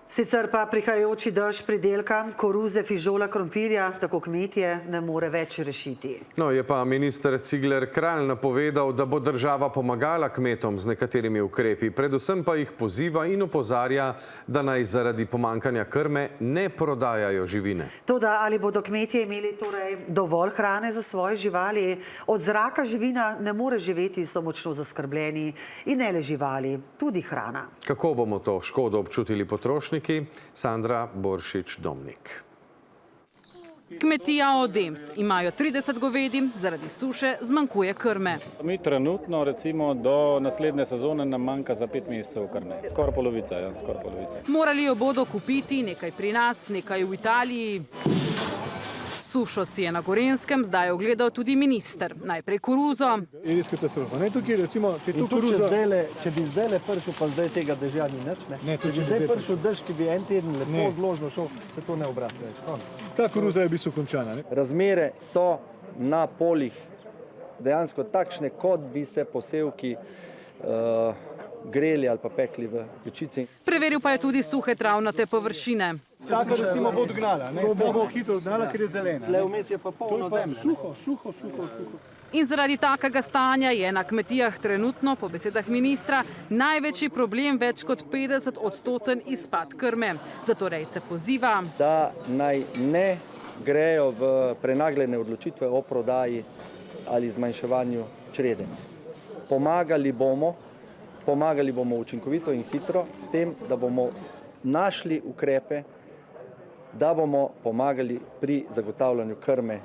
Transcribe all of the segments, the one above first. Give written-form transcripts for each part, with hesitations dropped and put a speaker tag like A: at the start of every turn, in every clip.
A: Sicer pa prihajajoči dež pridelka, koruze, fižola, krompirja, tako kmetje ne more več rešiti.
B: No, je pa minister Cigler Kralj napovedal, da bo država pomagala kmetom z nekaterimi ukrepi, predvsem pa jih poziva in opozarja, da naj zaradi pomanjkanja krme ne prodajajo živine.
A: Toda ali bodo kmetje imeli torej dovolj hrane za svoje živali? Od zraka živina ne more živeti, so močno zaskrbljeni, in ne le živali, tudi hrana.
B: Kako bomo to škodo občutili potrošniki? Sandra Boršič-Domnik.
C: Kmetija Odems imajo 30 govedi, zaradi suše zmanjkuje krme.
D: Mi trenutno, recimo, do naslednje sezone nam manjka za 5 mesecev krme. Skoraj polovica, ja, skoraj polovica.
C: Morali jo bodo kupiti, nekaj pri nas, nekaj v Italiji. Sušo si je na Gorenjskem zdaj ogledal tudi minister. Najprej koruzo.
E: Irijska katastrofa. Ne, tukaj recimo,
F: če bi zdaj prišel, pa zdaj tega dežja ni nič, ne? Če bi zdaj prišel dež, ki bi en teden lepo zložno šel, se to ne obrati več.
E: Ta koruza je v bistvu končana.
F: Razmere so na poljih dejansko takšne, kot bi se posevki greli ali pa pekli v pečici.
C: Preveril pa je tudi suhe travnate površine.
E: Tako recimo bo odgnala, ne? Bo hitro odgnala, ker je zelena.
F: Tle vmes je pa polno zemlje.
E: Suho.
C: In zaradi takega stanja je na kmetijah trenutno, po besedah ministra, največji problem več kot 50% izpad krme. Zato rejce poziva,
F: da naj ne grejo v prenagljene odločitve o prodaji ali zmanjševanju črede. Pomagali bomo učinkovito in hitro s tem, da bomo našli ukrepe, da bomo pomagali pri zagotavljanju krme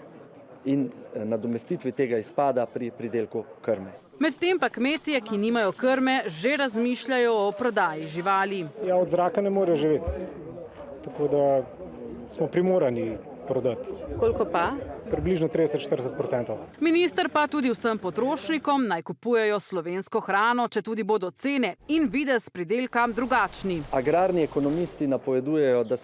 F: in nadomestitvi tega izpada pri pridelku krme.
C: Medtem pa kmetje, ki nimajo krme, že razmišljajo o prodaji živali.
G: Ja, od zraka ne morejo živeti, tako da smo primorani prodati.
C: Koliko pa?
G: Približno 30–40%.
C: Minister pa tudi vsem potrošnikom naj kupujejo slovensko hrano, če tudi bodo cene in videz pridelka drugačni.
F: Agrarni ekonomisti napovedujejo, da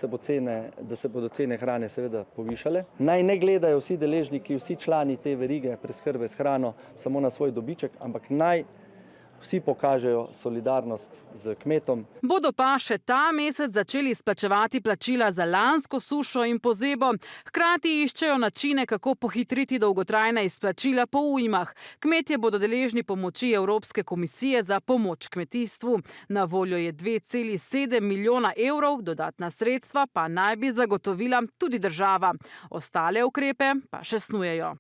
F: se bodo cene hrane seveda povišale. Naj ne gledajo vsi deležniki, vsi člani te verige preskrbe s hrano samo na svoj dobiček, ampak naj vsi pokažejo solidarnost z kmetom.
C: Bodo pa še ta mesec začeli izplačevati plačila za lansko sušo in pozebo. Hkrati iščejo načine, kako pohitriti dolgotrajna izplačila po ujmah. Kmetje bodo deležni pomoči Evropske komisije za pomoč kmetijstvu. Na voljo je 2,7 milijona evrov, dodatna sredstva pa naj bi zagotovila tudi država. Ostale ukrepe pa še snujejo.